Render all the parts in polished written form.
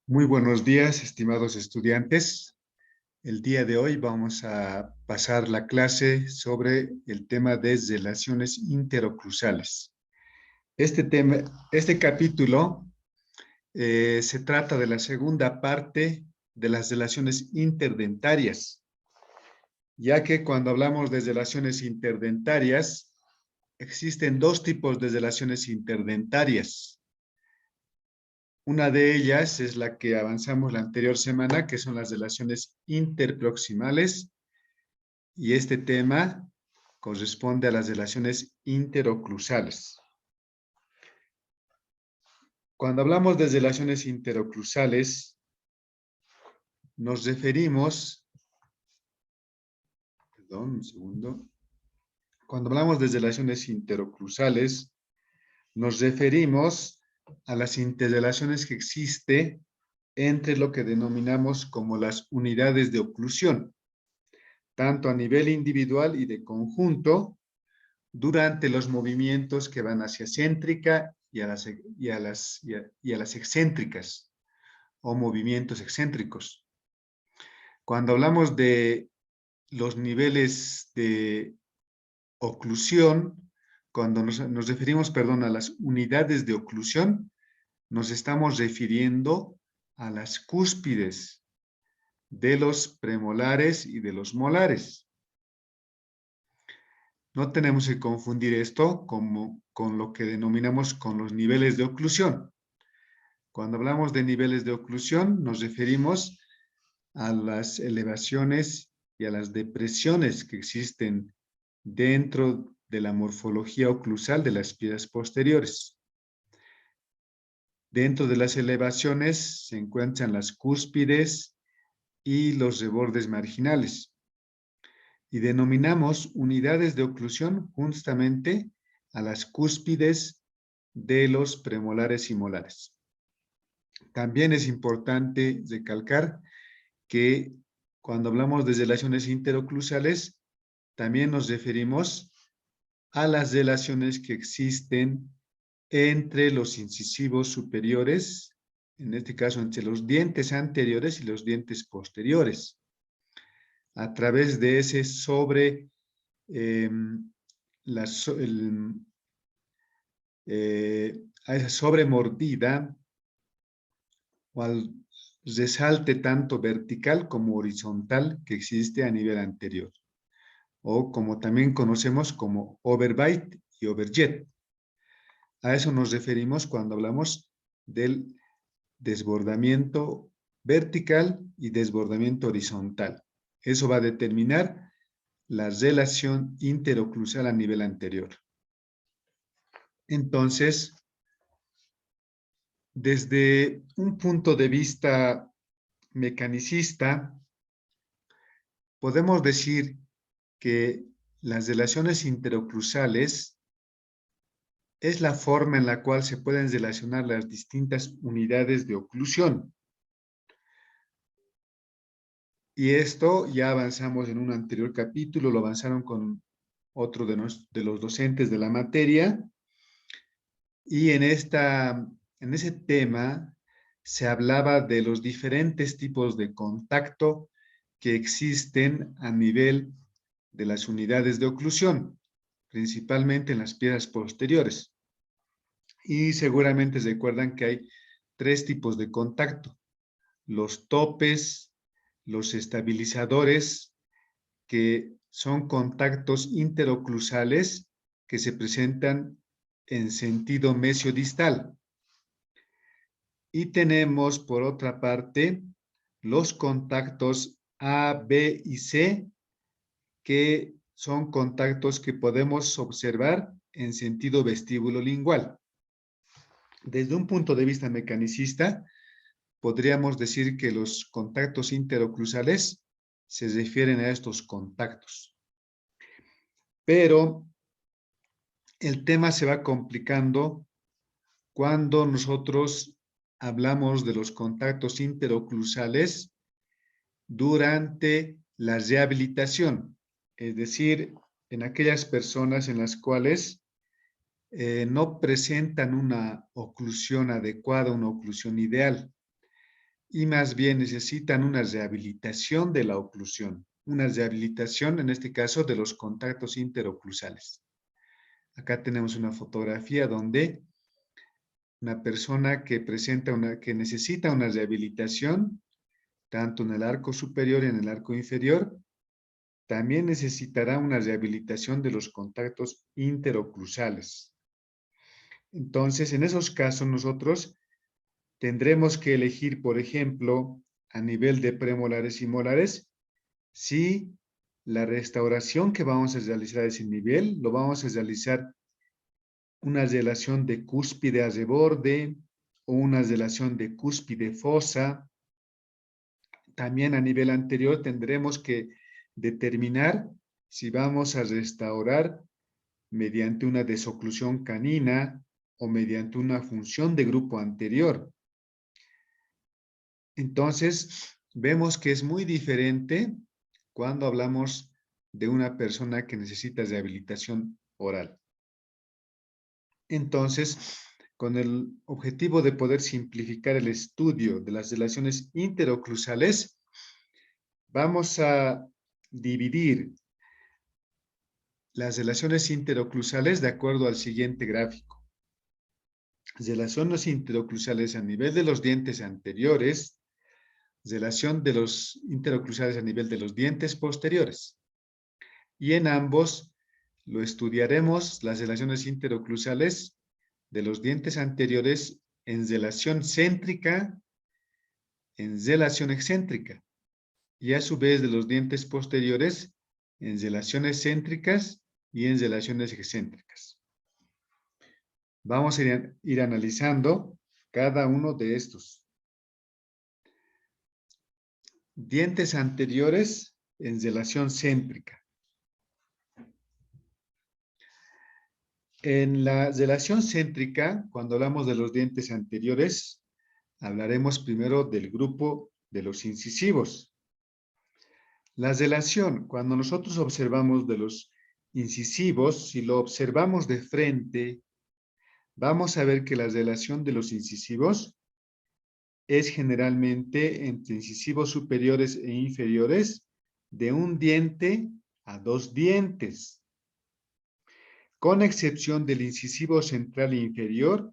Muy buenos días, estimados estudiantes. El día de hoy vamos a pasar la clase sobre el tema de relaciones interoclusales. Este capítulo se trata de la segunda parte de las relaciones interdentarias, ya que cuando hablamos de relaciones interdentarias, existen dos tipos de relaciones interdentarias. Una de ellas es la que avanzamos la anterior semana, que son las relaciones interproximales, y este tema corresponde a las relaciones interoclusales. Cuando hablamos de relaciones interoclusales, nos referimos, perdón, un segundo. Cuando hablamos de relaciones interoclusales, nos referimos a las interrelaciones que existe entre lo que denominamos como las unidades de oclusión, tanto a nivel individual y de conjunto, durante los movimientos que van hacia céntrica y a las excéntricas o movimientos excéntricos. Cuando hablamos de los niveles de oclusión, cuando nos referimos, perdón, a las unidades de oclusión, nos estamos refiriendo a las cúspides de los premolares y de los molares. No tenemos que confundir esto con lo que denominamos con los niveles de oclusión. Cuando hablamos de niveles de oclusión, nos referimos a las elevaciones y a las depresiones que existen dentro de la morfología oclusal de las piedras posteriores. Dentro de las elevaciones se encuentran las cúspides y los rebordes marginales. Y denominamos unidades de oclusión justamente a las cúspides de los premolares y molares. También es importante recalcar que cuando hablamos de relaciones interoclusales, también nos referimos a las relaciones que existen entre los incisivos superiores, en este caso entre los dientes anteriores y los dientes posteriores, a través de ese a esa sobremordida o al resalte tanto vertical como horizontal que existe a nivel anterior, o como también conocemos como overbite y overjet. A eso nos referimos cuando hablamos del desbordamiento vertical y desbordamiento horizontal. Eso va a determinar la relación interoclusal a nivel anterior. Entonces, desde un punto de vista mecanicista, podemos decir que las relaciones interoclusales es la forma en la cual se pueden relacionar las distintas unidades de oclusión. Y esto ya avanzamos en un anterior capítulo, lo avanzaron con otro de los docentes de la materia, y en ese tema se hablaba de los diferentes tipos de contacto que existen a nivel de las unidades de oclusión, principalmente en las piedras posteriores. Y seguramente recuerdan que hay tres tipos de contacto: los topes, los estabilizadores, que son contactos interoclusales que se presentan en sentido mesiodistal. Y tenemos, por otra parte, los contactos A, B y C, que son contactos que podemos observar en sentido vestíbulo-lingual. Desde un punto de vista mecanicista, podríamos decir que los contactos interoclusales se refieren a estos contactos. Pero el tema se va complicando cuando nosotros hablamos de los contactos interoclusales durante la rehabilitación, es decir, en aquellas personas en las cuales no presentan una oclusión adecuada, una oclusión ideal. y más bien necesitan una rehabilitación de la oclusión, una rehabilitación, en este caso, de los contactos interoclusales. Acá tenemos una fotografía donde una persona que que necesita una rehabilitación, tanto en el arco superior y en el arco inferior, también necesitará una rehabilitación de los contactos interoclusales. Entonces, en esos casos nosotros tendremos que elegir, por ejemplo, a nivel de premolares y molares, si la restauración que vamos a realizar a ese nivel, lo vamos a realizar una relación de cúspide a reborde o una relación de cúspide fosa. También a nivel anterior tendremos que determinar si vamos a restaurar mediante una desoclusión canina o mediante una función de grupo anterior. Entonces, vemos que es muy diferente cuando hablamos de una persona que necesita rehabilitación oral. Entonces, con el objetivo de poder simplificar el estudio de las relaciones interoclusales, vamos a dividir las relaciones interoclusales de acuerdo al siguiente gráfico. Relaciones interoclusales a nivel de los dientes anteriores, relación de los interoclusales a nivel de los dientes posteriores. Y en ambos lo estudiaremos las relaciones interoclusales de los dientes anteriores en relación céntrica, en relación excéntrica, y a su vez de los dientes posteriores en relaciones céntricas y en relaciones excéntricas. Vamos a ir analizando cada uno de estos. Dientes anteriores en relación céntrica. En la relación céntrica, cuando hablamos de los dientes anteriores, hablaremos primero del grupo de los incisivos. La relación, cuando nosotros observamos de los incisivos, si lo observamos de frente, vamos a ver que la relación de los incisivos es generalmente entre incisivos superiores e inferiores de un diente a dos dientes, con excepción del incisivo central e inferior,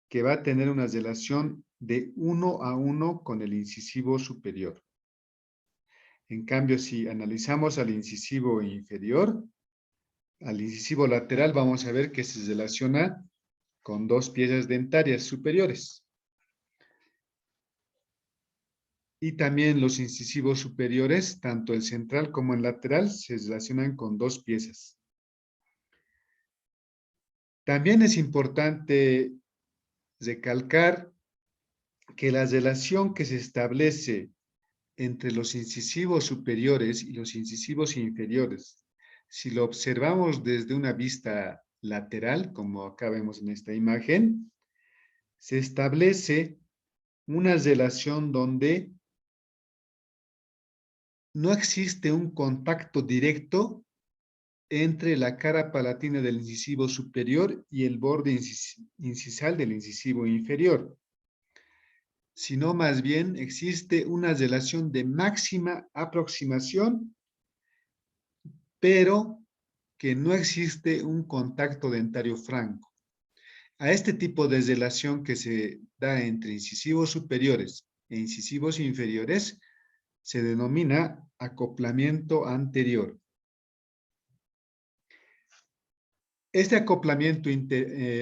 que va a tener una relación de 1 a 1 con el incisivo superior. En cambio, si analizamos al incisivo inferior, al incisivo lateral, vamos a ver que se relaciona con dos piezas dentarias superiores. Y también los incisivos superiores, tanto el central como el lateral, se relacionan con dos piezas. También es importante recalcar que la relación que se establece entre los incisivos superiores y los incisivos inferiores, si lo observamos desde una vista lateral, como acá vemos en esta imagen, se establece una relación donde no existe un contacto directo entre la cara palatina del incisivo superior y el borde incisal del incisivo inferior, sino más bien existe una relación de máxima aproximación, pero que no existe un contacto dentario franco. A este tipo de relación que se da entre incisivos superiores e incisivos inferiores se denomina acoplamiento anterior. Este acoplamiento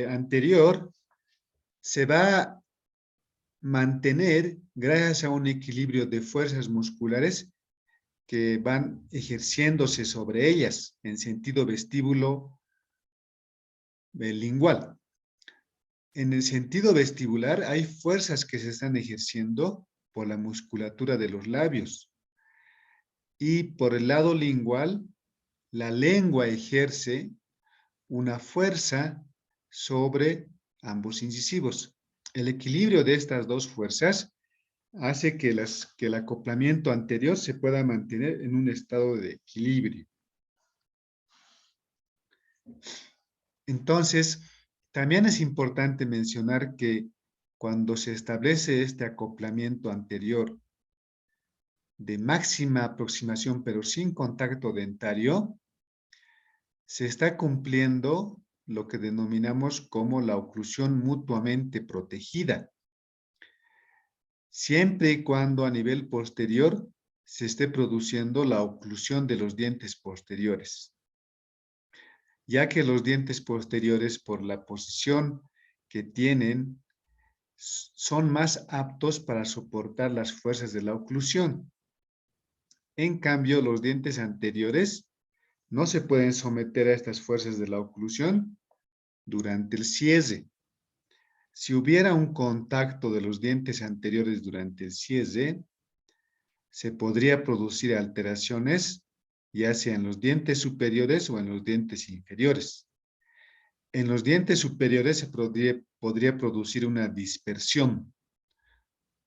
anterior se va a mantener gracias a un equilibrio de fuerzas musculares que van ejerciéndose sobre ellas en sentido vestíbulo lingual. En el sentido vestibular hay fuerzas que se están ejerciendo por la musculatura de los labios. Y por el lado lingual, la lengua ejerce una fuerza sobre ambos incisivos. El equilibrio de estas dos fuerzas hace que el acoplamiento anterior se pueda mantener en un estado de equilibrio. Entonces, también es importante mencionar que cuando se establece este acoplamiento anterior de máxima aproximación, pero sin contacto dentario, se está cumpliendo lo que denominamos como la oclusión mutuamente protegida, siempre y cuando a nivel posterior se esté produciendo la oclusión de los dientes posteriores, ya que los dientes posteriores, por la posición que tienen, son más aptos para soportar las fuerzas de la oclusión. En cambio, los dientes anteriores no se pueden someter a estas fuerzas de la oclusión durante el cierre. Si hubiera un contacto de los dientes anteriores durante el cierre, se podría producir alteraciones, ya sea en los dientes superiores o en los dientes inferiores. En los dientes superiores se podría producir una dispersión,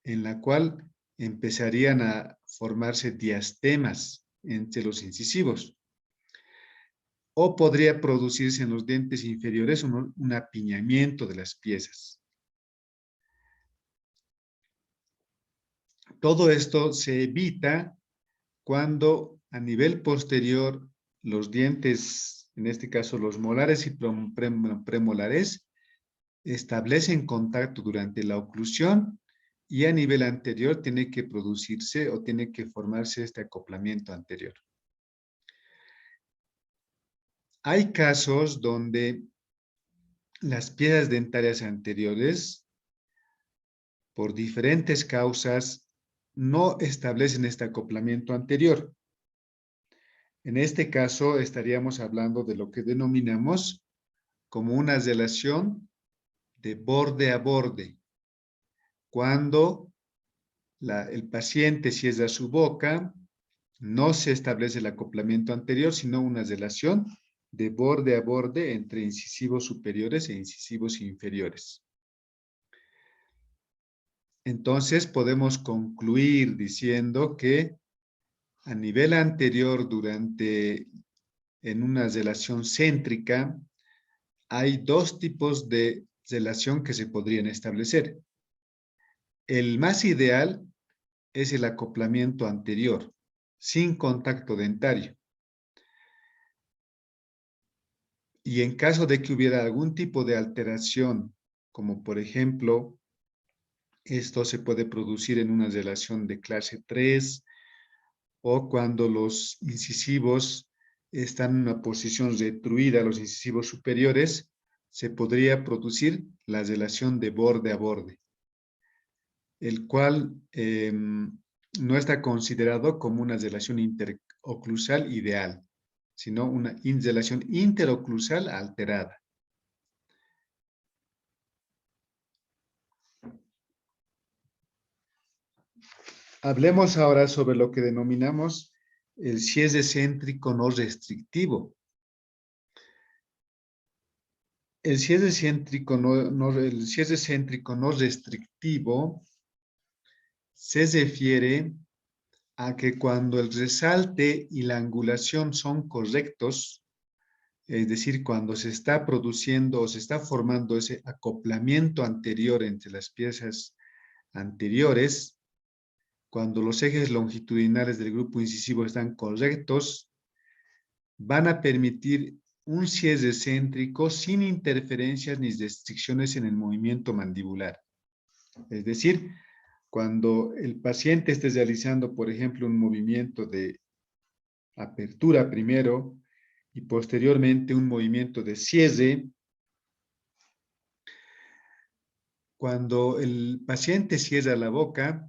en la cual empezarían a formarse diastemas entre los incisivos. O podría producirse en los dientes inferiores un apiñamiento de las piezas. Todo esto se evita cuando a nivel posterior los dientes, en este caso los molares y premolares, establecen contacto durante la oclusión y a nivel anterior tiene que producirse o tiene que formarse este acoplamiento anterior. Hay casos donde las piezas dentarias anteriores, por diferentes causas, no establecen este acoplamiento anterior. En este caso, estaríamos hablando de lo que denominamos como una relación de borde a borde. Cuando el paciente cierra su boca, no se establece el acoplamiento anterior, sino una relación de borde a borde entre incisivos superiores e incisivos inferiores. Entonces, podemos concluir diciendo que a nivel anterior, en una relación céntrica, hay dos tipos de relación que se podrían establecer. El más ideal es el acoplamiento anterior, sin contacto dentario. Y en caso de que hubiera algún tipo de alteración, como por ejemplo, esto se puede producir en una relación de clase 3 o cuando los incisivos están en una posición retruida, los incisivos superiores, se podría producir la relación de borde a borde, el cual no está considerado como una relación interoclusal ideal, sino una relación interoclusal alterada. Hablemos ahora sobre lo que denominamos el cierre céntrico no restrictivo. El cierre céntrico no restrictivo se refiere a que cuando el resalte y la angulación son correctos, es decir, cuando se está produciendo o se está formando ese acoplamiento anterior entre las piezas anteriores, cuando los ejes longitudinales del grupo incisivo están correctos, van a permitir un cierre céntrico sin interferencias ni restricciones en el movimiento mandibular. Es decir, cuando el paciente esté realizando, por ejemplo, un movimiento de apertura primero y posteriormente un movimiento de cierre, cuando el paciente cierra la boca,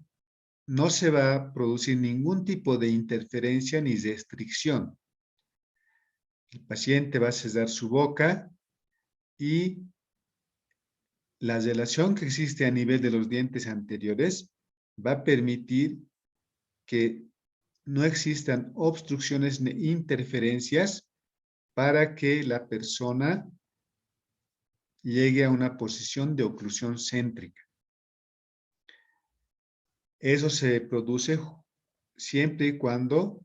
no se va a producir ningún tipo de interferencia ni restricción. El paciente va a cerrar su boca y la relación que existe a nivel de los dientes anteriores va a permitir que no existan obstrucciones ni interferencias para que la persona llegue a una posición de oclusión céntrica. Eso se produce siempre y cuando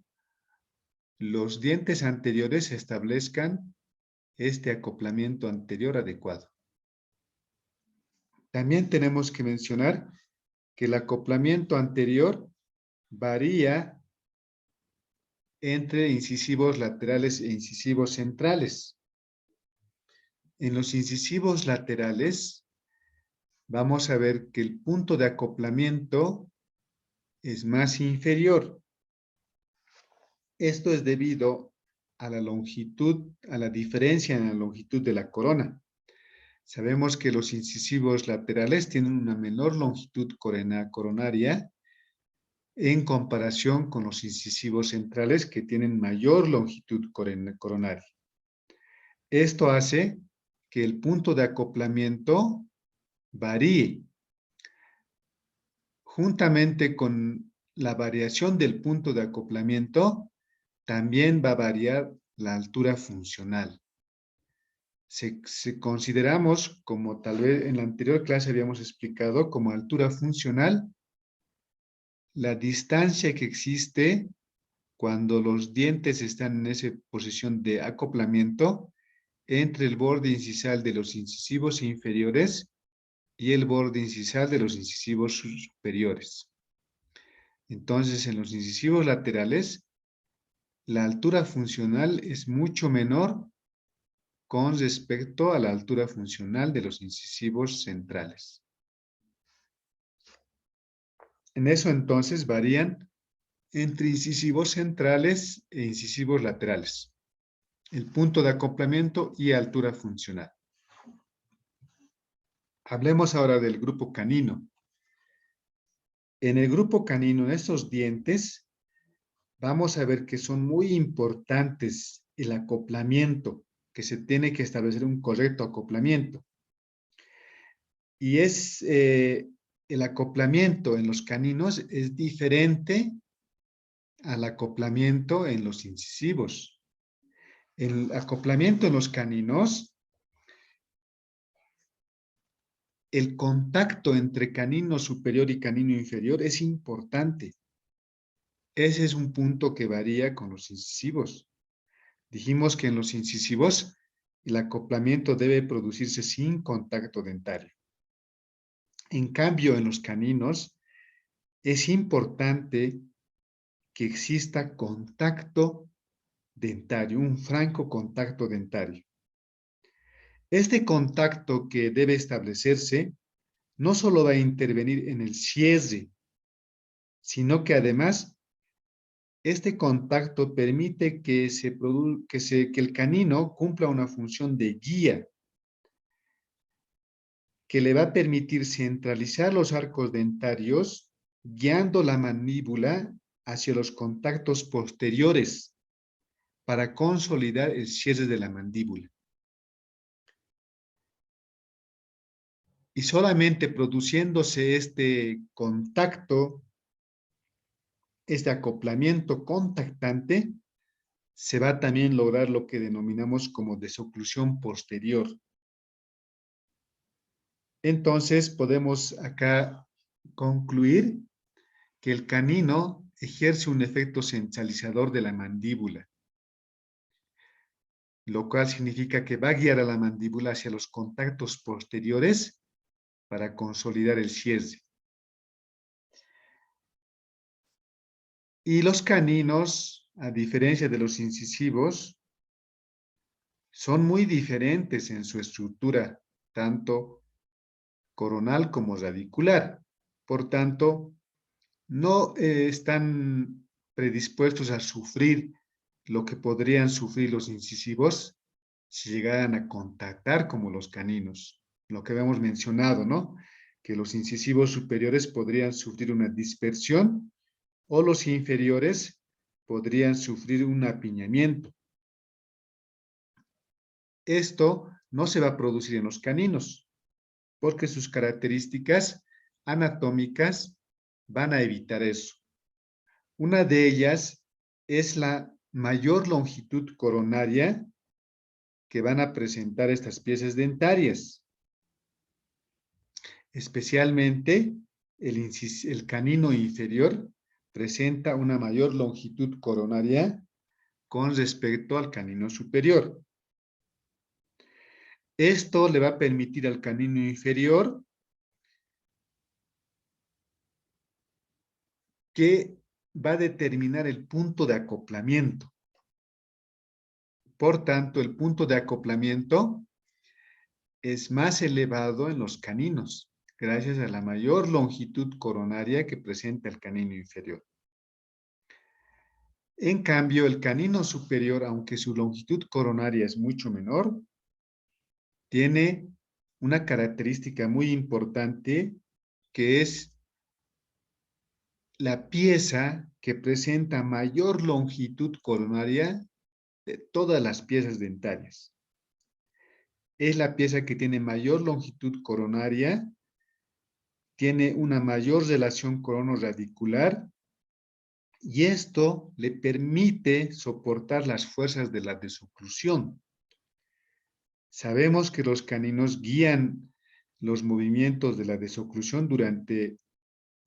los dientes anteriores establezcan este acoplamiento anterior adecuado. También tenemos que mencionar que el acoplamiento anterior varía entre incisivos laterales e incisivos centrales. En los incisivos laterales vamos a ver que el punto de acoplamiento es más inferior. Esto es debido a la longitud, a la diferencia en la longitud de la corona. Sabemos que los incisivos laterales tienen una menor longitud coronaria en comparación con los incisivos centrales que tienen mayor longitud coronaria. Esto hace que el punto de acoplamiento varíe. Juntamente con la variación del punto de acoplamiento, también va a variar la altura funcional. Si consideramos, como tal vez en la anterior clase habíamos explicado, como altura funcional, la distancia que existe cuando los dientes están en esa posición de acoplamiento entre el borde incisal de los incisivos inferiores y el borde incisal de los incisivos superiores. Entonces, en los incisivos laterales, la altura funcional es mucho menor con respecto a la altura funcional de los incisivos centrales. En eso, entonces, varían entre incisivos centrales e incisivos laterales, el punto de acoplamiento y altura funcional. Hablemos ahora del grupo canino. En el grupo canino, en estos dientes, vamos a ver que son muy importantes el acoplamiento, que se tiene que establecer un correcto acoplamiento. Y el acoplamiento en los caninos es diferente al acoplamiento en los incisivos. El acoplamiento en los caninos, el contacto entre canino superior y canino inferior es importante. Ese es un punto que varía con los incisivos. Dijimos que en los incisivos el acoplamiento debe producirse sin contacto dentario. En cambio, en los caninos es importante que exista contacto dentario, un franco contacto dentario. Este contacto que debe establecerse no solo va a intervenir en el cierre, sino que además este contacto permite que el canino cumpla una función de guía que le va a permitir centralizar los arcos dentarios guiando la mandíbula hacia los contactos posteriores para consolidar el cierre de la mandíbula. Y solamente produciéndose este contacto, este acoplamiento contactante, se va a también lograr lo que denominamos como desoclusión posterior. Entonces, podemos acá concluir que el canino ejerce un efecto centralizador de la mandíbula, lo cual significa que va a guiar a la mandíbula hacia los contactos posteriores para consolidar el cierre. Y los caninos, a diferencia de los incisivos, son muy diferentes en su estructura, tanto coronal como radicular. Por tanto, no están predispuestos a sufrir lo que podrían sufrir los incisivos si llegaran a contactar como los caninos. Lo que habíamos mencionado, ¿no? Que los incisivos superiores podrían sufrir una dispersión o los inferiores podrían sufrir un apiñamiento. Esto no se va a producir en los caninos, porque sus características anatómicas van a evitar eso. Una de ellas es la mayor longitud coronaria que van a presentar estas piezas dentarias. Especialmente el canino inferior presenta una mayor longitud coronaria con respecto al canino superior. Esto le va a permitir al canino inferior que va a determinar el punto de acoplamiento. Por tanto, el punto de acoplamiento es más elevado en los caninos, gracias a la mayor longitud coronaria que presenta el canino inferior. En cambio, el canino superior, aunque su longitud coronaria es mucho menor, tiene una característica muy importante que es la pieza que presenta mayor longitud coronaria de todas las piezas dentarias. Es la pieza que tiene mayor longitud coronaria, tiene una mayor relación coronoradicular y esto le permite soportar las fuerzas de la desoclusión. Sabemos que los caninos guían los movimientos de la desoclusión durante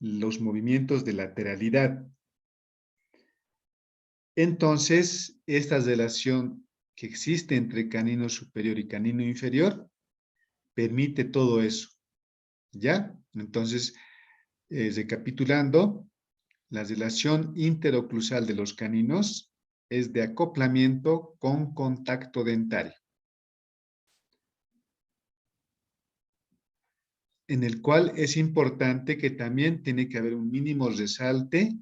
los movimientos de lateralidad. Entonces, esta relación que existe entre canino superior y canino inferior permite todo eso. ¿Ya? Entonces, recapitulando, la relación interoclusal de los caninos es de acoplamiento con contacto dentario, en el cual es importante que también tiene que haber un mínimo resalte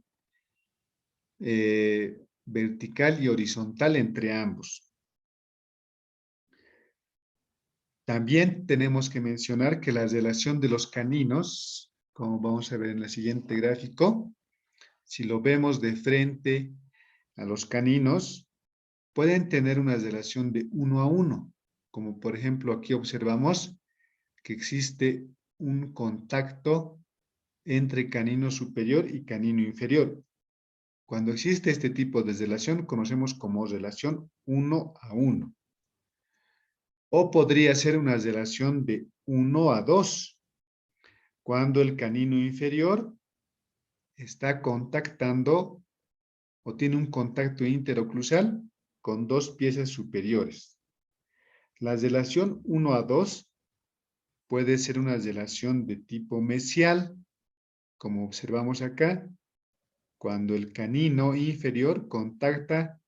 vertical y horizontal entre ambos. También tenemos que mencionar que la relación de los caninos, como vamos a ver en el siguiente gráfico, si lo vemos de frente a los caninos, pueden tener una relación de 1 a 1, como por ejemplo aquí observamos que existe un contacto entre canino superior y canino inferior. Cuando existe este tipo de relación, conocemos como relación 1 a 1. O podría ser una relación de 1 a 2, cuando el canino inferior está contactando o tiene un contacto interoclusal con dos piezas superiores. La relación 1 a 2 puede ser una relación de tipo mesial, como observamos acá, cuando el canino inferior contacta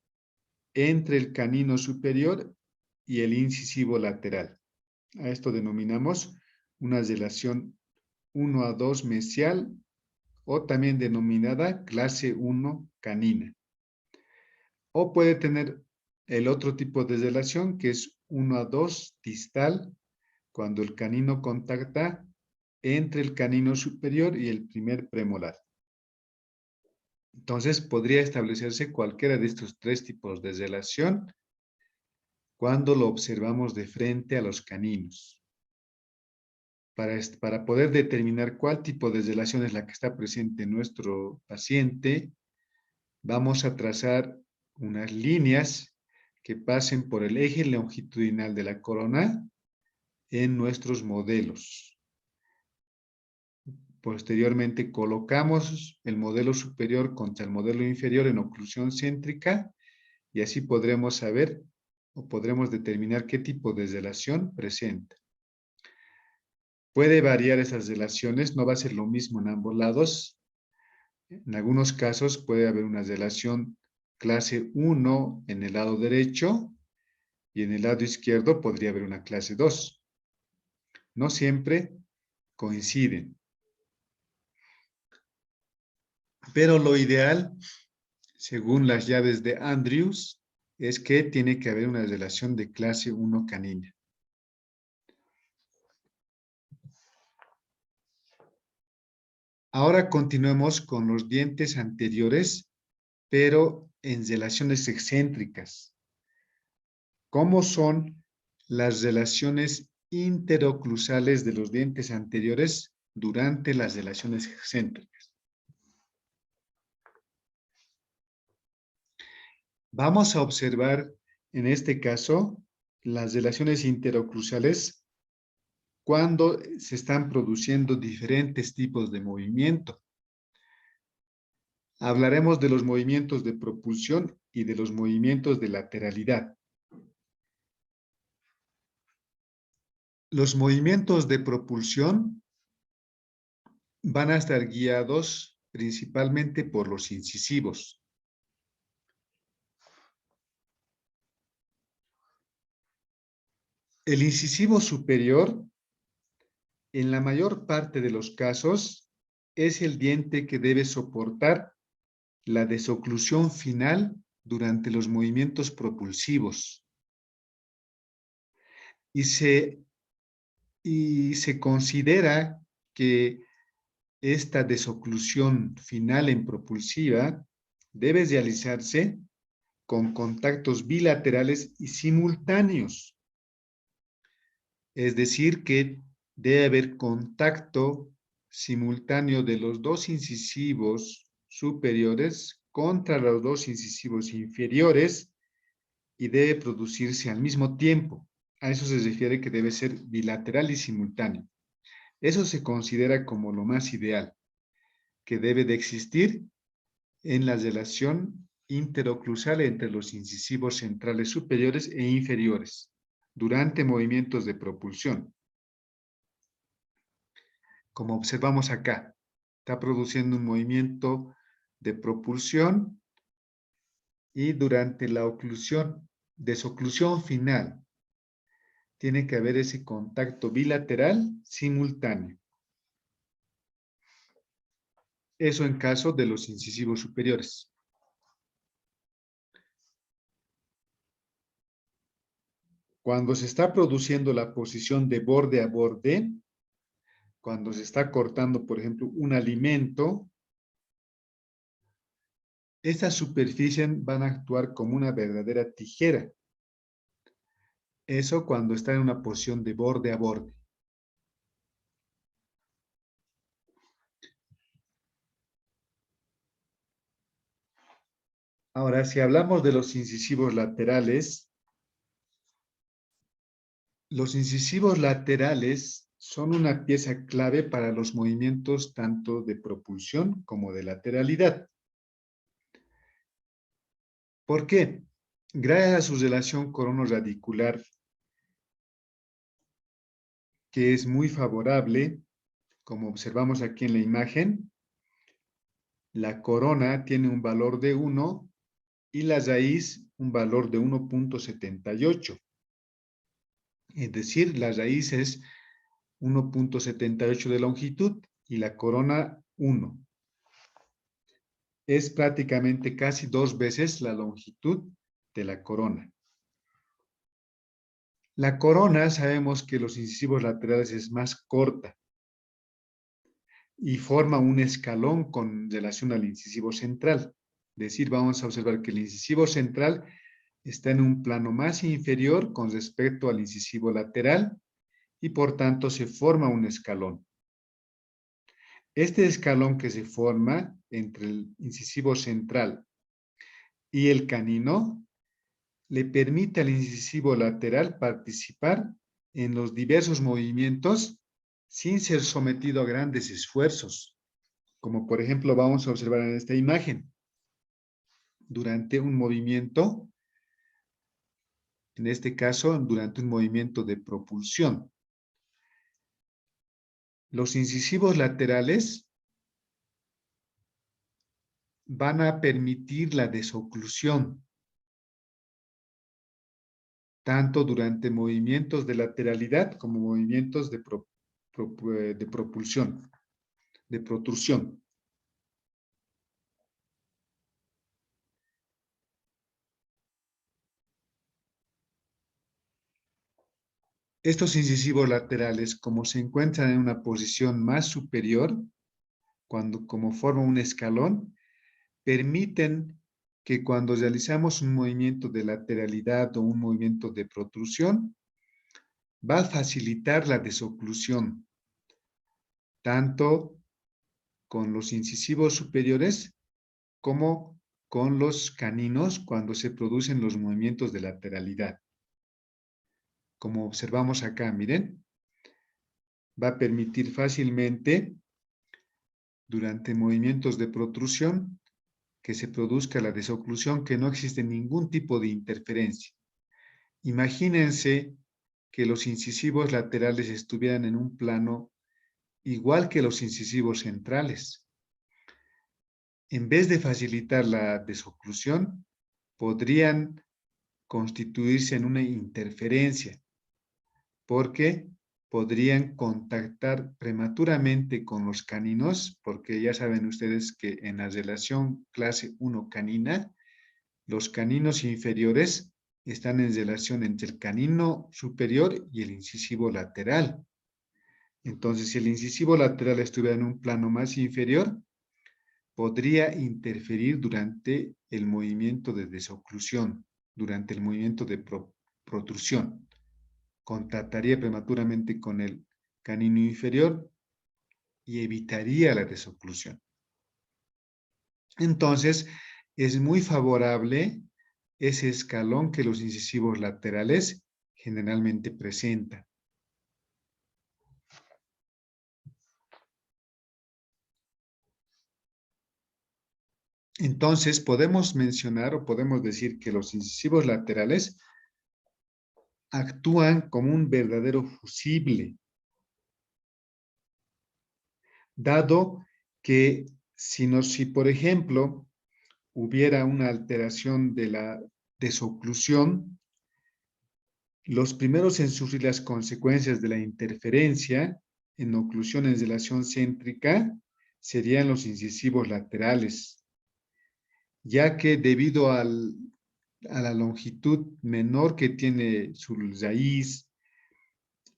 entre el canino superior y el incisivo lateral. A esto denominamos una relación 1 a 2 mesial o también denominada clase 1 canina. O puede tener el otro tipo de relación que es 1 a 2 distal, cuando el canino contacta entre el canino superior y el primer premolar. Entonces, podría establecerse cualquiera de estos tres tipos de relación cuando lo observamos de frente a los caninos. Para poder determinar cuál tipo de relación es la que está presente en nuestro paciente, vamos a trazar unas líneas que pasen por el eje longitudinal de la corona en nuestros modelos. Posteriormente colocamos el modelo superior contra el modelo inferior en oclusión céntrica y así podremos saber o podremos determinar qué tipo de relación presenta. Puede variar esas relaciones, no va a ser lo mismo en ambos lados. En algunos casos puede haber una relación clase 1 en el lado derecho y en el lado izquierdo podría haber una clase 2. No siempre coinciden. Pero lo ideal, según las llaves de Andrews, es que tiene que haber una relación de clase 1 canina. Ahora continuemos con los dientes anteriores, pero en relaciones excéntricas. ¿Cómo son las relaciones interoclusales de los dientes anteriores durante las relaciones excéntricas? Vamos a observar en este caso las relaciones interoclusales cuando se están produciendo diferentes tipos de movimiento. Hablaremos de los movimientos de propulsión y de los movimientos de lateralidad. Los movimientos de propulsión van a estar guiados principalmente por los incisivos. El incisivo superior, en la mayor parte de los casos, es el diente que debe soportar la desoclusión final durante los movimientos propulsivos. Y se considera que esta desoclusión final en propulsiva debe realizarse con contactos bilaterales y simultáneos. Es decir, que debe haber contacto simultáneo de los dos incisivos superiores contra los dos incisivos inferiores y debe producirse al mismo tiempo. A eso se refiere que debe ser bilateral y simultáneo. Eso se considera como lo más ideal que debe de existir en la relación interoclusal entre los incisivos centrales superiores e inferiores durante movimientos de propulsión. Como observamos acá, está produciendo un movimiento de propulsión y durante la desoclusión final, tiene que haber ese contacto bilateral simultáneo. Eso en caso de los incisivos superiores. Cuando se está produciendo la posición de borde a borde, cuando se está cortando, por ejemplo, un alimento, estas superficies van a actuar como una verdadera tijera. Eso cuando está en una posición de borde a borde. Ahora, si hablamos de los incisivos laterales son una pieza clave para los movimientos tanto de propulsión como de lateralidad. ¿Por qué? Gracias a su relación corono-radicular, que es muy favorable, como observamos aquí en la imagen, la corona tiene un valor de 1 y la raíz un valor de 1.78. Es decir, la raíz es 1.78 de longitud y la corona 1. Es prácticamente casi 2 veces la longitud de la corona. La corona sabemos que los incisivos laterales es más corta y forma un escalón con relación al incisivo central. Es decir, vamos a observar que el incisivo central está en un plano más inferior con respecto al incisivo lateral y por tanto se forma un escalón. Este escalón que se forma entre el incisivo central y el canino le permite al incisivo lateral participar en los diversos movimientos sin ser sometido a grandes esfuerzos, como por ejemplo vamos a observar en esta imagen. Durante un movimiento, en este caso, durante un movimiento de propulsión. Los incisivos laterales van a permitir la desoclusión, tanto durante movimientos de lateralidad como movimientos de propulsión, de protrusión. Estos incisivos laterales, como se encuentran en una posición más superior, como forman un escalón, permiten que cuando realizamos un movimiento de lateralidad o un movimiento de protrusión, va a facilitar la desoclusión, tanto con los incisivos superiores como con los caninos cuando se producen los movimientos de lateralidad. Como observamos acá, miren, va a permitir fácilmente durante movimientos de protrusión que se produzca la desoclusión, que no existe ningún tipo de interferencia. Imagínense que los incisivos laterales estuvieran en un plano igual que los incisivos centrales. en vez de facilitar la desoclusión, podrían constituirse en una interferencia, porque podrían contactar prematuramente con los caninos, porque ya saben ustedes que en la relación clase 1 canina, los caninos inferiores están en relación entre el canino superior y el incisivo lateral. Entonces, si el incisivo lateral estuviera en un plano más inferior, podría interferir durante el movimiento de desoclusión, durante el movimiento de protrusión. Contactaría prematuramente con el canino inferior y evitaría la desoclusión. Entonces, es muy favorable ese escalón que los incisivos laterales generalmente presentan. Entonces, podemos mencionar o podemos decir que los incisivos laterales actúan como un verdadero fusible, dado que si por ejemplo, hubiera una alteración de la desoclusión, los primeros en sufrir las consecuencias de la interferencia en oclusión en relación céntrica serían los incisivos laterales, ya que debido a la longitud menor que tiene su raíz,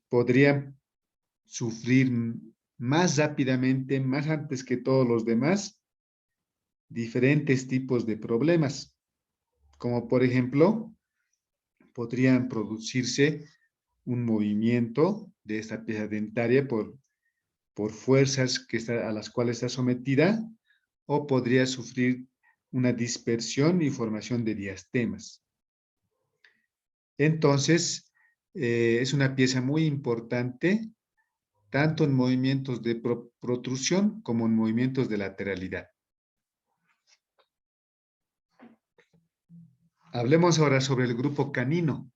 podrían sufrir más rápidamente, más antes que todos los demás, diferentes tipos de problemas, como por ejemplo, podrían producirse un movimiento de esta pieza dentaria por fuerzas a las cuales está sometida, o podría sufrir una dispersión y formación de diastemas. Entonces, es una pieza muy importante, tanto en movimientos de protrusión como en movimientos de lateralidad. Hablemos ahora sobre el grupo canino.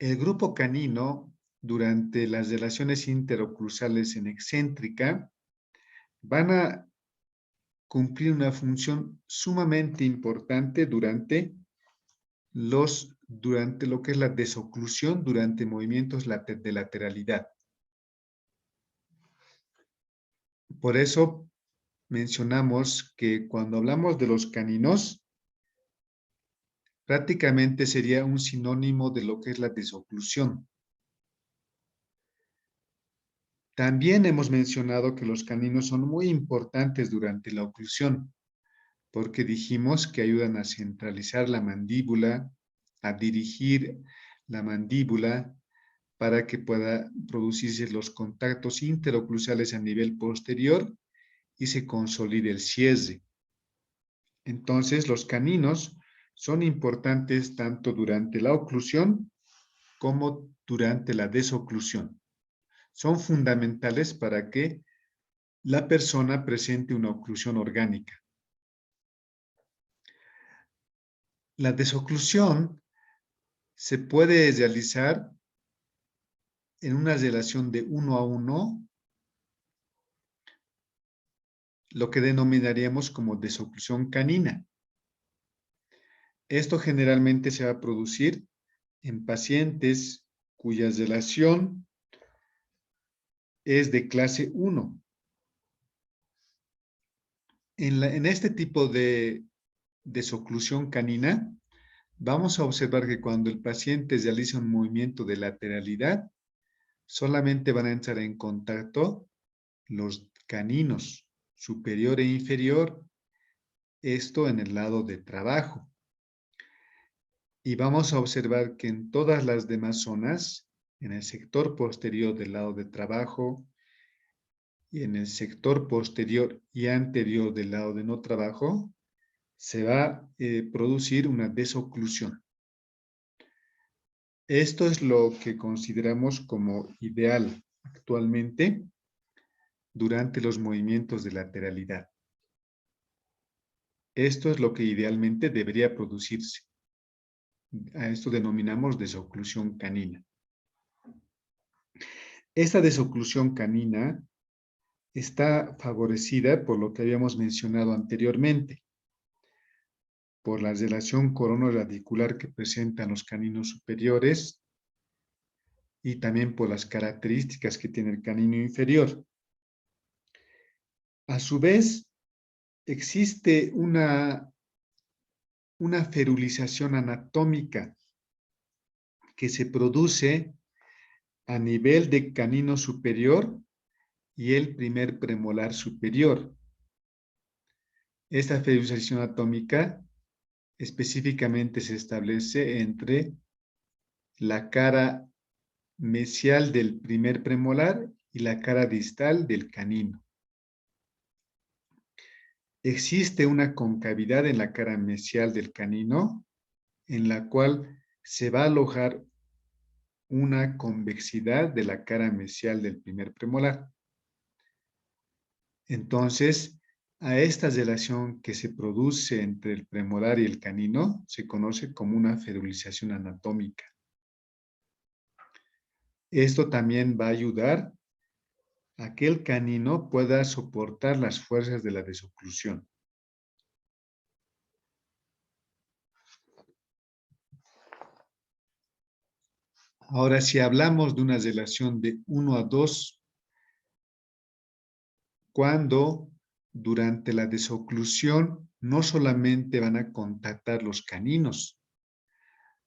El grupo canino, durante las relaciones interoclusales en excéntrica, van a cumplir una función sumamente importante durante lo que es la desoclusión, durante movimientos de lateralidad. Por eso mencionamos que cuando hablamos de los caninos, prácticamente sería un sinónimo de lo que es la desoclusión. También hemos mencionado que los caninos son muy importantes durante la oclusión, porque dijimos que ayudan a centralizar la mandíbula, a dirigir la mandíbula para que pueda producirse los contactos interoclusales a nivel posterior y se consolide el cierre. Entonces, los caninos son importantes tanto durante la oclusión como durante la desoclusión. Son fundamentales para que la persona presente una oclusión orgánica. La desoclusión se puede realizar en una relación de 1 a 1, lo que denominaríamos como desoclusión canina. Esto generalmente se va a producir en pacientes cuya relación es de clase 1. En este tipo de desoclusión canina, vamos a observar que cuando el paciente realiza un movimiento de lateralidad, solamente van a entrar en contacto los caninos superior e inferior, esto en el lado de trabajo. Y vamos a observar que en todas las demás zonas, en el sector posterior del lado de trabajo y en el sector posterior y anterior del lado de no trabajo, se va a producir una desoclusión. Esto es lo que consideramos como ideal actualmente durante los movimientos de lateralidad. Esto es lo que idealmente debería producirse. A esto denominamos desoclusión canina. Esta desoclusión canina está favorecida por lo que habíamos mencionado anteriormente, por la relación corono-radicular que presentan los caninos superiores y también por las características que tiene el canino inferior. A su vez, existe una ferulización anatómica que se produce a nivel de canino superior y el primer premolar superior. Esta ferulización anatómica específicamente se establece entre la cara mesial del primer premolar y la cara distal del canino. Existe una concavidad en la cara mesial del canino en la cual se va a alojar una convexidad de la cara mesial del primer premolar. Entonces, a esta relación que se produce entre el premolar y el canino se conoce como una ferulización anatómica. Esto también va a ayudar a que el canino pueda soportar las fuerzas de la desoclusión. Ahora, si hablamos de una relación de 1 a 2, cuando durante la desoclusión no solamente van a contactar los caninos,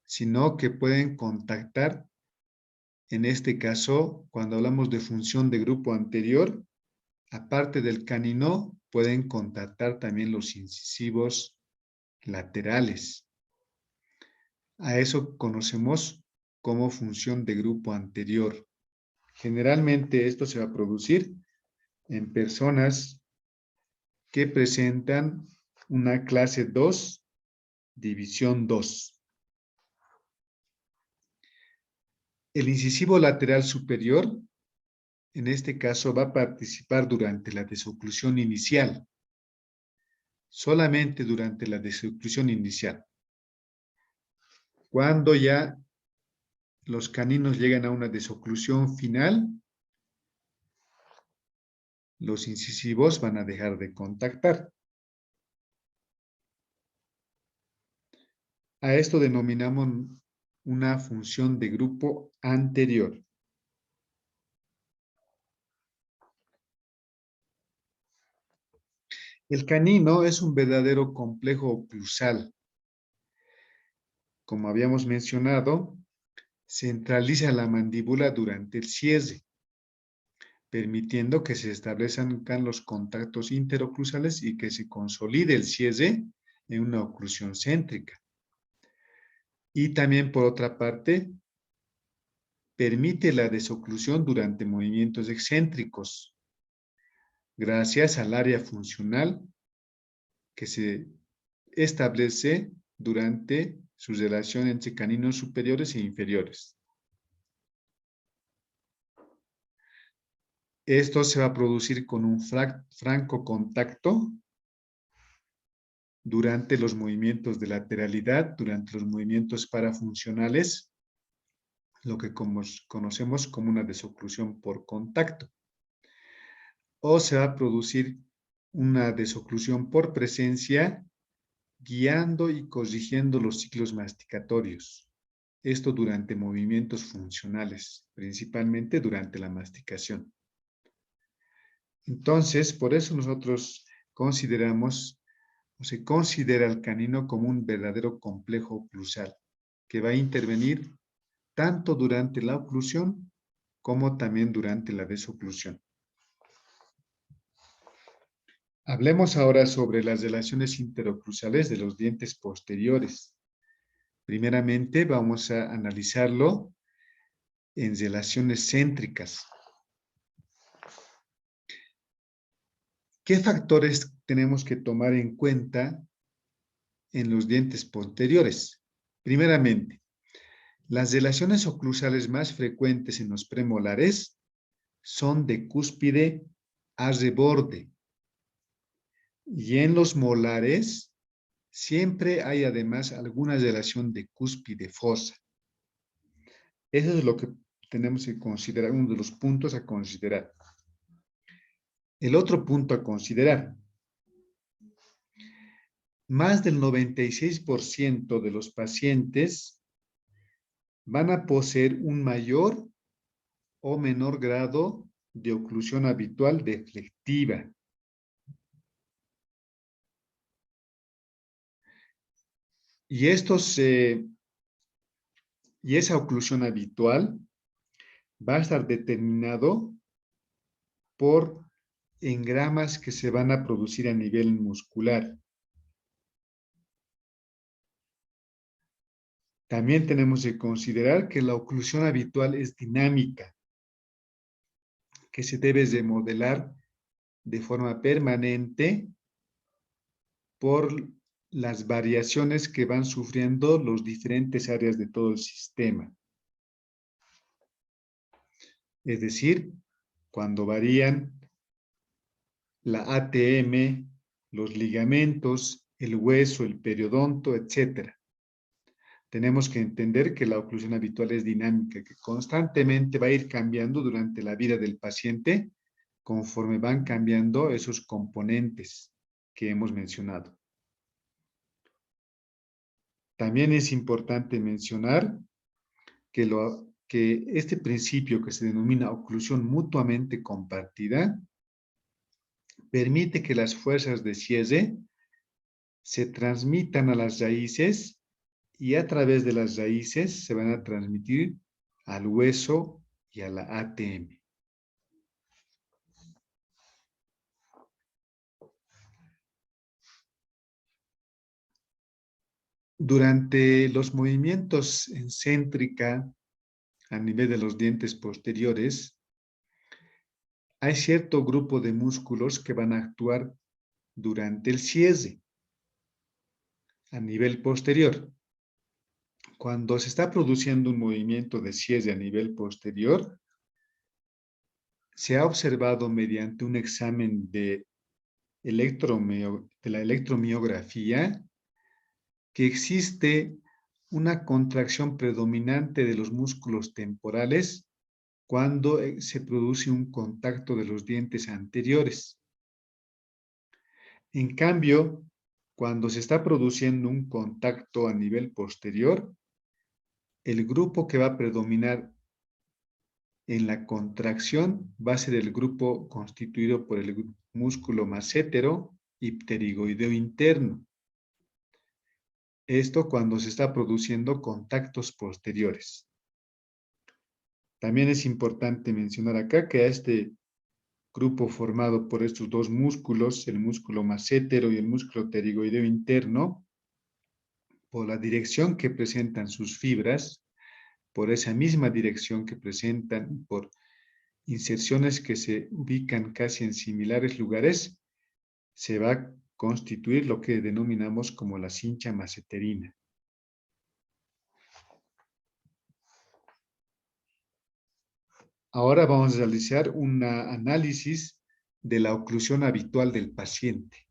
sino que pueden contactar, en este caso, cuando hablamos de función de grupo anterior, aparte del canino, pueden contactar también los incisivos laterales. A eso conocemos como función de grupo anterior. Generalmente esto se va a producir en personas que presentan una clase 2, división 2. El incisivo lateral superior, en este caso, va a participar durante la desoclusión inicial, solamente durante la desoclusión inicial. Cuando ya los caninos llegan a una desoclusión final, los incisivos van a dejar de contactar. A esto denominamos una función de grupo anterior. El canino es un verdadero complejo oclusal. Como habíamos mencionado, centraliza la mandíbula durante el cierre, permitiendo que se establezcan los contactos interoclusales y que se consolide el cierre en una oclusión céntrica. Y también, por otra parte, permite la desoclusión durante movimientos excéntricos, gracias al área funcional que se establece durante su relación entre caninos superiores e inferiores. Esto se va a producir con un franco contacto durante los movimientos de lateralidad, durante los movimientos parafuncionales, lo que conocemos como una desoclusión por contacto. O se va a producir una desoclusión por presencia, guiando y corrigiendo los ciclos masticatorios. Esto durante movimientos funcionales, principalmente durante la masticación. Entonces, por eso nosotros consideramos, o se considera al canino como un verdadero complejo oclusal, que va a intervenir tanto durante la oclusión como también durante la desoclusión. Hablemos ahora sobre las relaciones interoclusales de los dientes posteriores. Primeramente, vamos a analizarlo en relaciones céntricas. ¿Qué factores tenemos que tomar en cuenta en los dientes posteriores? Primeramente, las relaciones oclusales más frecuentes en los premolares son de cúspide a reborde. Y en los molares siempre hay además alguna relación de cúspide fosa. Eso es lo que tenemos que considerar, uno de los puntos a considerar. El otro punto a considerar: más del 96% de los pacientes van a poseer un mayor o menor grado de oclusión habitual deflectiva. Y, y esa oclusión habitual va a estar determinado por engramas que se van a producir a nivel muscular. También tenemos que considerar que la oclusión habitual es dinámica, que se debe de modelar de forma permanente por las variaciones que van sufriendo los diferentes áreas de todo el sistema. Es decir, cuando varían la ATM, los ligamentos, el hueso, el periodonto, etc. Tenemos que entender que la oclusión habitual es dinámica, que constantemente va a ir cambiando durante la vida del paciente conforme van cambiando esos componentes que hemos mencionado. También es importante mencionar que este principio que se denomina oclusión mutuamente compartida permite que las fuerzas de cierre se transmitan a las raíces y a través de las raíces se van a transmitir al hueso y a la ATM. Durante los movimientos en céntrica a nivel de los dientes posteriores, hay cierto grupo de músculos que van a actuar durante el cierre a nivel posterior. Cuando se está produciendo un movimiento de cierre a nivel posterior, se ha observado mediante un examen de la electromiografía que existe una contracción predominante de los músculos temporales cuando se produce un contacto de los dientes anteriores. En cambio, cuando se está produciendo un contacto a nivel posterior, el grupo que va a predominar en la contracción va a ser el grupo constituido por el músculo massétero y pterigoideo interno. Esto cuando se está produciendo contactos posteriores. También es importante mencionar acá que a este grupo formado por estos dos músculos, el músculo massétero y el músculo pterigoideo interno, por la dirección que presentan sus fibras, por esa misma dirección que presentan, por inserciones que se ubican casi en similares lugares, se va a constituir lo que denominamos como la cincha masseterina. Ahora vamos a realizar un análisis de la oclusión habitual del paciente.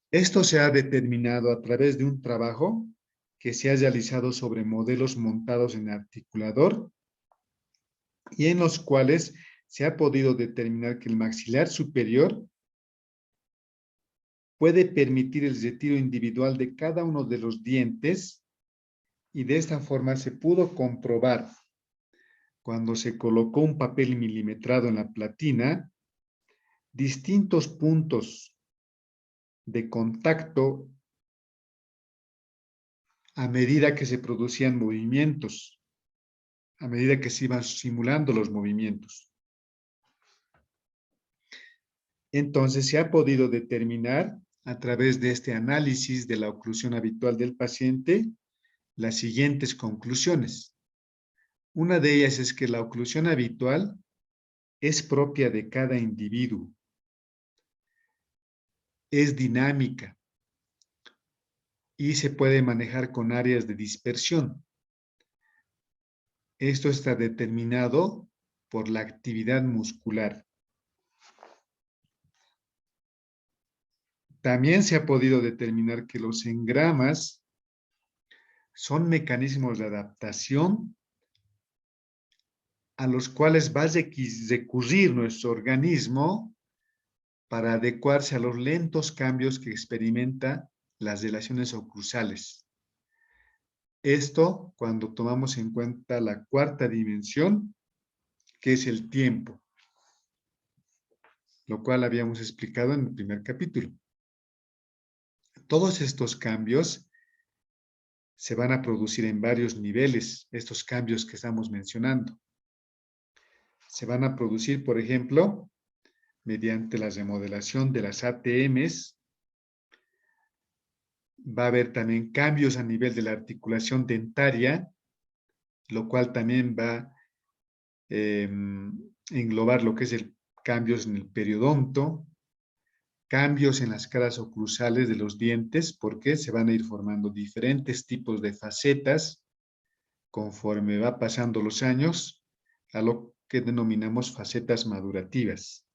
Esto se ha determinado a través de un trabajo que se ha realizado sobre modelos montados en articulador y en los cuales se ha podido determinar que el maxilar superior puede permitir el retiro individual de cada uno de los dientes y de esta forma se pudo comprobar cuando se colocó un papel milimetrado en la platina distintos puntos de contacto a medida que se producían movimientos, a medida que se iban simulando los movimientos. Entonces se ha podido determinar a través de este análisis de la oclusión habitual del paciente las siguientes conclusiones. Una de ellas es que la oclusión habitual es propia de cada individuo, es dinámica y se puede manejar con áreas de dispersión. Esto está determinado por la actividad muscular. También se ha podido determinar que los engramas son mecanismos de adaptación a los cuales va a recurrir nuestro organismo para adecuarse a los lentos cambios que experimenta las relaciones oclusales. Esto cuando tomamos en cuenta la cuarta dimensión, que es el tiempo, lo cual habíamos explicado en el primer capítulo. Todos estos cambios se van a producir en varios niveles, estos cambios que estamos mencionando. Se van a producir, por ejemplo, mediante la remodelación de las ATMs. Va a haber también cambios a nivel de la articulación dentaria, lo cual también va a englobar lo que es el cambios en el periodonto, cambios en las caras oclusales de los dientes, porque se van a ir formando diferentes tipos de facetas conforme va pasando los años, a lo que denominamos facetas madurativas.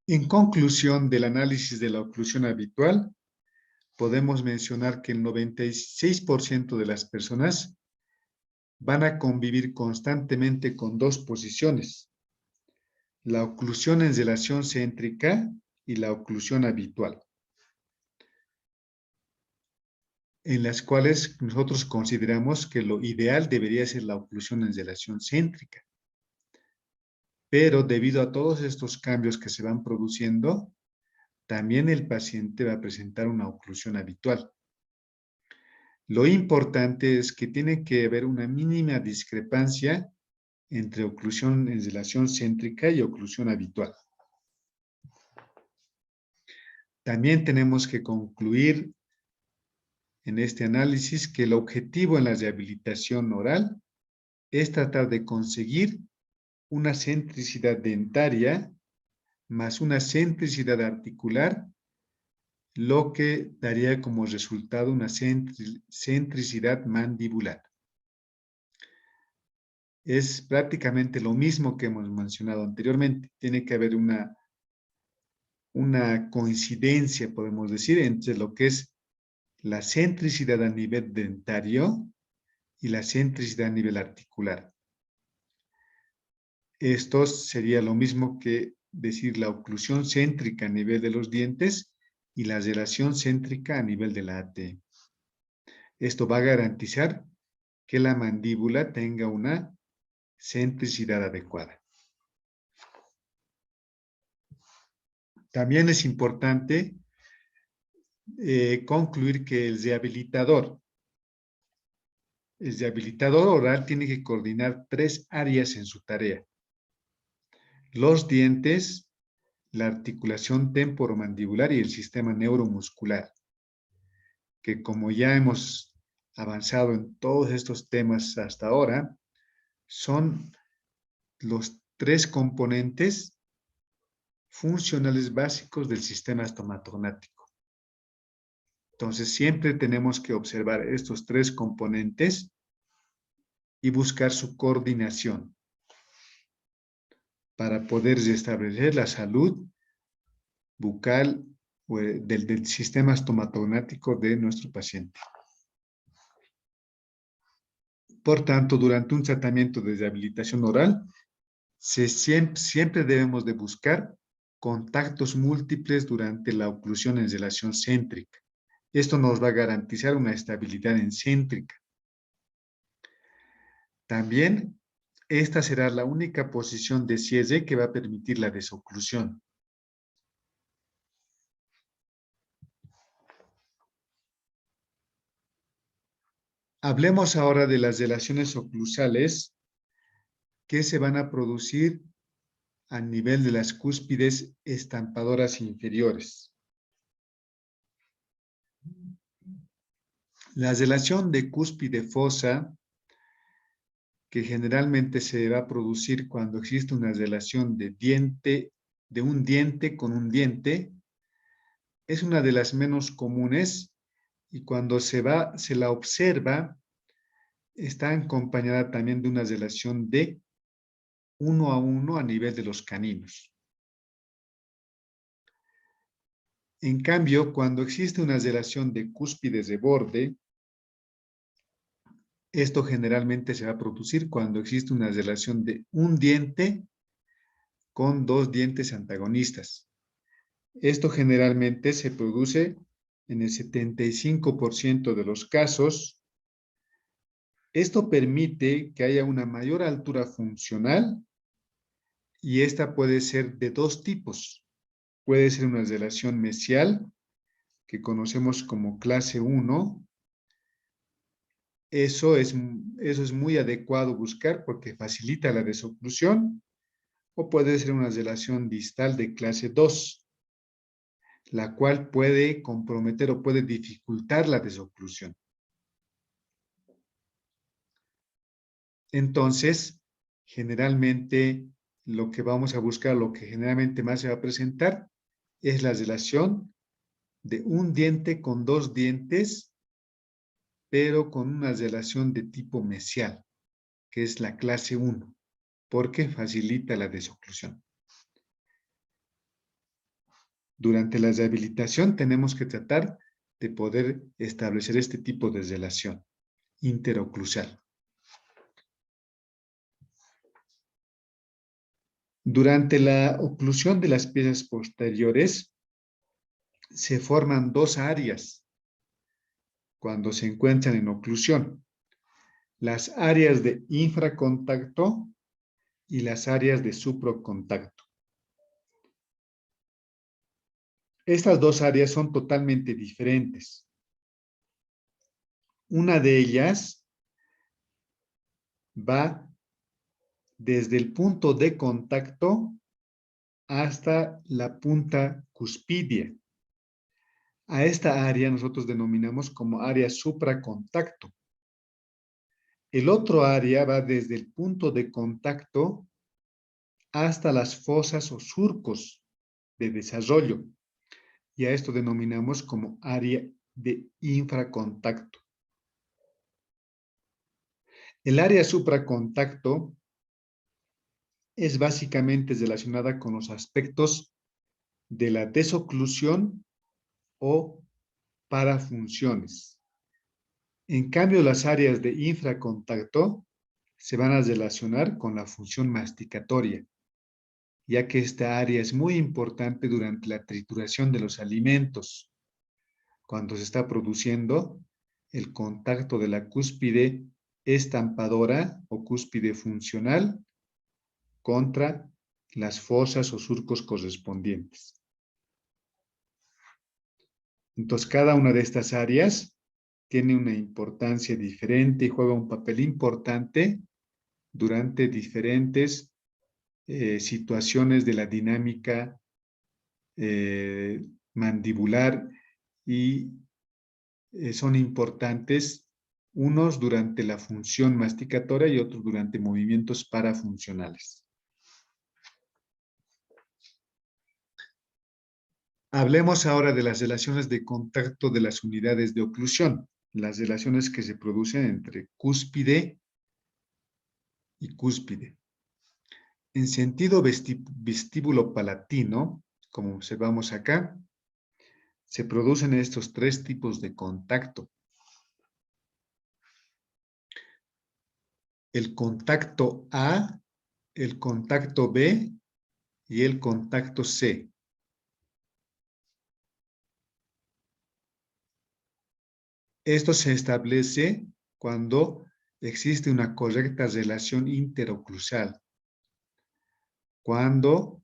En conclusión del análisis de la oclusión habitual, podemos mencionar que el 96% de las personas van a convivir constantemente con dos posiciones: la oclusión en relación céntrica y la oclusión habitual, en las cuales nosotros consideramos que lo ideal debería ser la oclusión en relación céntrica. Pero debido a todos estos cambios que se van produciendo, también el paciente va a presentar una oclusión habitual. Lo importante es que tiene que haber una mínima discrepancia entre oclusión en relación céntrica y oclusión habitual. También tenemos que concluir en este análisis que el objetivo en la rehabilitación oral es tratar de conseguir una centricidad dentaria más una centricidad articular, lo que daría como resultado una centricidad mandibular. Es prácticamente lo mismo que hemos mencionado anteriormente. Tiene que haber una coincidencia, podemos decir, entre lo que es la centricidad a nivel dentario y la centricidad a nivel articular. Esto sería lo mismo que decir la oclusión céntrica a nivel de los dientes y la relación céntrica a nivel de la AT. Esto va a garantizar que la mandíbula tenga una centricidad adecuada. También es importante concluir que el rehabilitador oral tiene que coordinar 3 áreas en su tarea: los dientes, la articulación temporomandibular y el sistema neuromuscular, que como ya hemos avanzado en todos estos temas hasta ahora, son los 3 componentes funcionales básicos del sistema estomatognático. Entonces, siempre tenemos que observar estos 3 componentes y buscar su coordinación para poder restablecer la salud bucal del sistema estomatognático de nuestro paciente. Por tanto, durante un tratamiento de rehabilitación oral, siempre debemos de buscar contactos múltiples durante la oclusión en relación céntrica. Esto nos va a garantizar una estabilidad en céntrica. También, esta será la única posición de cierre que va a permitir la desoclusión. Hablemos ahora de las relaciones oclusales que se van a producir a nivel de las cúspides estampadoras inferiores. La relación de cúspide fosa, que generalmente se va a producir cuando existe una relación de un diente con un diente, es una de las menos comunes y cuando se la observa, está acompañada también de una relación de 1 a 1 a nivel de los caninos. En cambio, cuando existe una relación de cúspides de borde, Esto generalmente se va a producir cuando existe una relación de un diente con dos dientes antagonistas. Esto generalmente se produce en el 75% de los casos. Esto permite que haya una mayor altura funcional y esta puede ser de dos tipos. Puede ser una relación mesial, que conocemos como clase 1. Eso es muy adecuado buscar porque facilita la desoclusión, o puede ser una relación distal de clase 2, la cual puede comprometer o puede dificultar la desoclusión. Entonces, generalmente lo que vamos a buscar, lo que generalmente más se va a presentar, es la relación de un diente con dos dientes, pero con una relación de tipo mesial, que es la clase 1, porque facilita la desoclusión. Durante la rehabilitación tenemos que tratar de poder establecer este tipo de relación interoclusal. Durante la oclusión de las piezas posteriores se forman dos áreas cuando se encuentran en oclusión: las áreas de infracontacto y las áreas de supracontacto. Estas dos áreas son totalmente diferentes. Una de ellas va desde el punto de contacto hasta la punta cuspidea. A esta área nosotros denominamos como área supracontacto. El otro área va desde el punto de contacto hasta las fosas o surcos de desarrollo, y a esto denominamos como área de infracontacto. El área supracontacto es básicamente relacionada con los aspectos de la desoclusión o parafunciones. En cambio, las áreas de infracontacto se van a relacionar con la función masticatoria, ya que esta área es muy importante durante la trituración de los alimentos, cuando se está produciendo el contacto de la cúspide estampadora o cúspide funcional contra las fosas o surcos correspondientes. Entonces, cada una de estas áreas tiene una importancia diferente y juega un papel importante durante diferentes situaciones de la dinámica mandibular, y son importantes unos durante la función masticatoria y otros durante movimientos parafuncionales. Hablemos ahora de las relaciones de contacto de las unidades de oclusión, las relaciones que se producen entre cúspide y cúspide. En sentido vestíbulo-palatino, como observamos acá, se producen estos tres tipos de contacto. El contacto A, el contacto B y el contacto C. Esto se establece cuando existe una correcta relación interoclusal. Cuando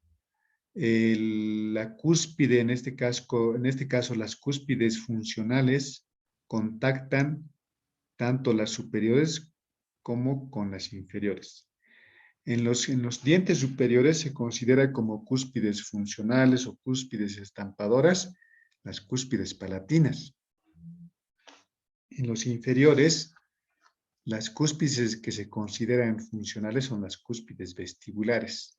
la cúspide, en este caso las cúspides funcionales, contactan tanto las superiores como con las inferiores. En los dientes superiores se considera como cúspides funcionales o cúspides estampadoras las cúspides palatinas. En los inferiores, las cúspides que se consideran funcionales son las cúspides vestibulares.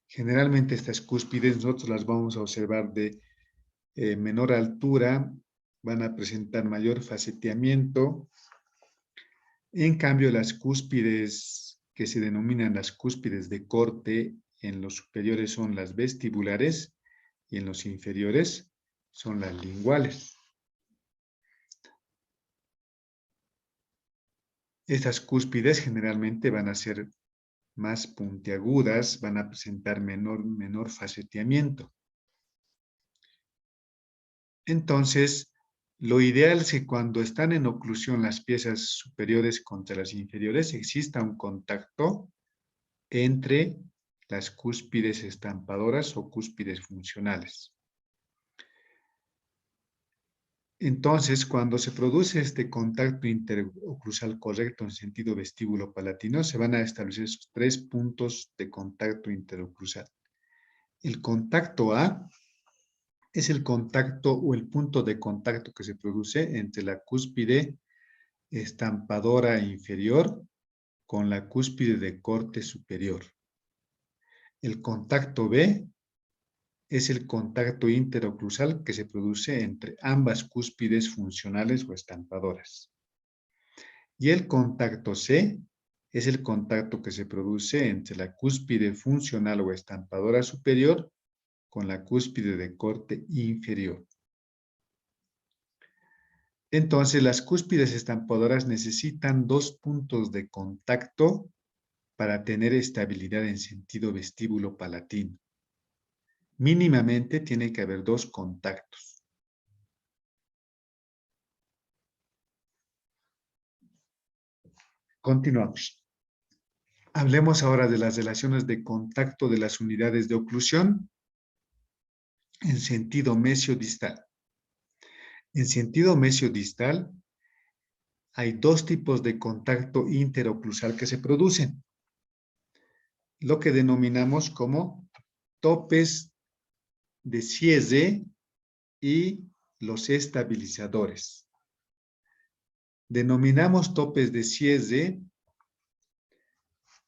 Generalmente estas cúspides nosotros las vamos a observar de menor altura, van a presentar mayor faceteamiento. En cambio, las cúspides que se denominan las cúspides de corte, en los superiores son las vestibulares y en los inferiores son las linguales. Estas cúspides generalmente van a ser más puntiagudas, van a presentar menor faceteamiento. Entonces, lo ideal es que cuando están en oclusión las piezas superiores contra las inferiores, exista un contacto entre las cúspides estampadoras o cúspides funcionales. Entonces, cuando se produce este contacto interoclusal correcto en sentido vestíbulo-palatino, se van a establecer esos 3 puntos de contacto interoclusal. El contacto A es el contacto o el punto de contacto que se produce entre la cúspide estampadora inferior con la cúspide de corte superior. El contacto B es el contacto interoclusal que se produce entre ambas cúspides funcionales o estampadoras. Y el contacto C es el contacto que se produce entre la cúspide funcional o estampadora superior con la cúspide de corte inferior. Entonces, las cúspides estampadoras necesitan 2 puntos de contacto para tener estabilidad en sentido vestíbulo-palatino. Mínimamente tiene que haber 2 contactos. Continuamos. Hablemos ahora de las relaciones de contacto de las unidades de oclusión en sentido mesiodistal. En sentido mesiodistal hay 2 tipos de contacto interoclusal que se producen, lo que denominamos como topes de cierre y los estabilizadores. Denominamos topes de cierre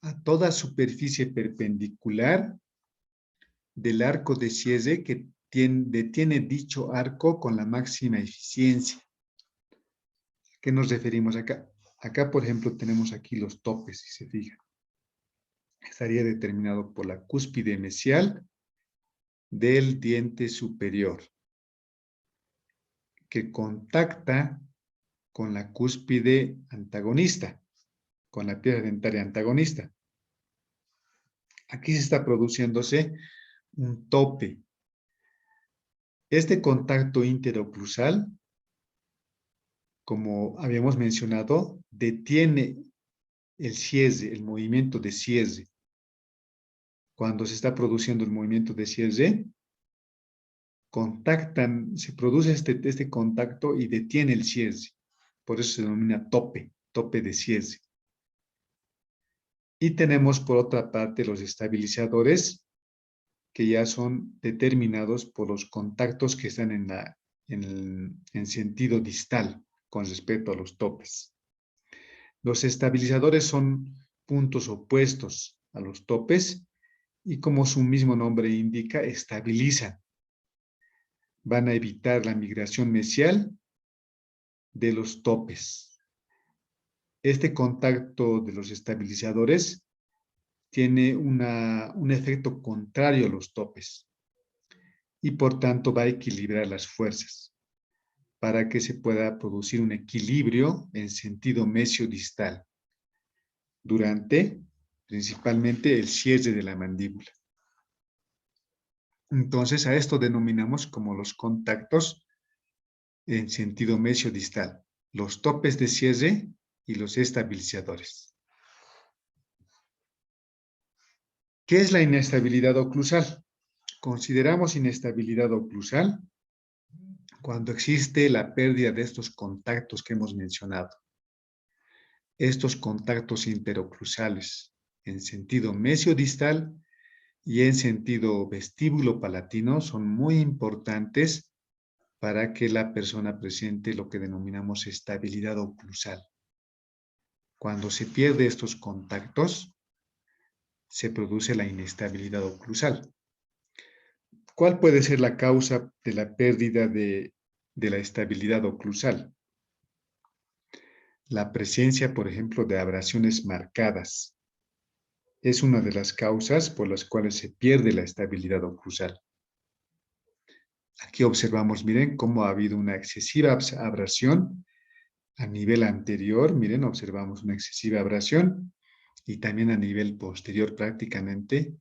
a toda superficie perpendicular del arco de cierre que detiene dicho arco con la máxima eficiencia. ¿A qué nos referimos acá? Acá, por ejemplo, tenemos aquí los topes, si se fijan. Estaría determinado por la cúspide mesial del diente superior, que contacta con la cúspide antagonista, con la pieza dentaria antagonista. Aquí se está produciéndose un tope. Este contacto interoclusal, como habíamos mencionado, detiene el cierre, el movimiento de cierre. Cuando se está produciendo el movimiento de cierre, se produce este contacto y detiene el cierre. Por eso se denomina tope de cierre. Y tenemos por otra parte los estabilizadores, que ya son determinados por los contactos que están en sentido distal con respecto a los topes. Los estabilizadores son puntos opuestos a los topes y, como su mismo nombre indica, estabilizan. Van a evitar la migración mesial de los topes. Este contacto de los estabilizadores tiene un efecto contrario a los topes y por tanto va a equilibrar las fuerzas para que se pueda producir un equilibrio en sentido mesiodistal durante principalmente el cierre de la mandíbula. Entonces a esto denominamos como los contactos en sentido mesiodistal, los topes de cierre y los estabilizadores. ¿Qué es la inestabilidad oclusal? Consideramos inestabilidad oclusal cuando existe la pérdida de estos contactos que hemos mencionado. Estos contactos interoclusales en sentido mesiodistal y en sentido vestíbulo-palatino son muy importantes para que la persona presente lo que denominamos estabilidad oclusal. Cuando se pierde estos contactos, se produce la inestabilidad oclusal. ¿Cuál puede ser la causa de la pérdida de la estabilidad oclusal? La presencia, por ejemplo, de abrasiones marcadas es una de las causas por las cuales se pierde la estabilidad oclusal. Aquí observamos, miren, cómo ha habido una excesiva abrasión a nivel anterior, miren, observamos una excesiva abrasión y también a nivel posterior prácticamente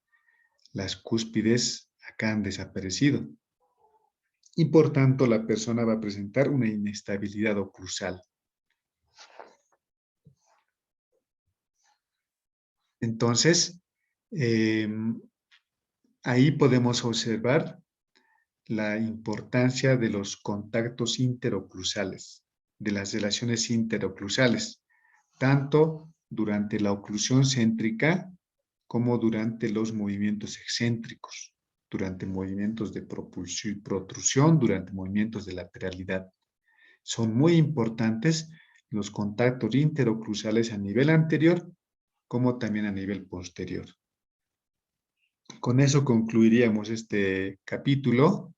las cúspides acá han desaparecido. Y por tanto la persona va a presentar una inestabilidad oclusal. Entonces, ahí podemos observar la importancia de los contactos interoclusales, de las relaciones interoclusales, tanto durante la oclusión céntrica como durante los movimientos excéntricos, durante movimientos de propulsión y protrusión, durante movimientos de lateralidad. Son muy importantes los contactos interoclusales a nivel anterior como también a nivel posterior. Con eso concluiríamos este capítulo.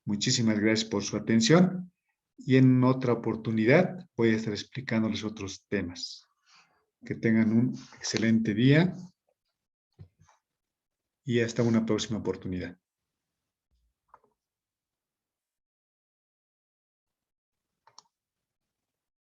Muchísimas gracias por su atención y en otra oportunidad voy a estar explicándoles otros temas. Que tengan un excelente día y hasta una próxima oportunidad.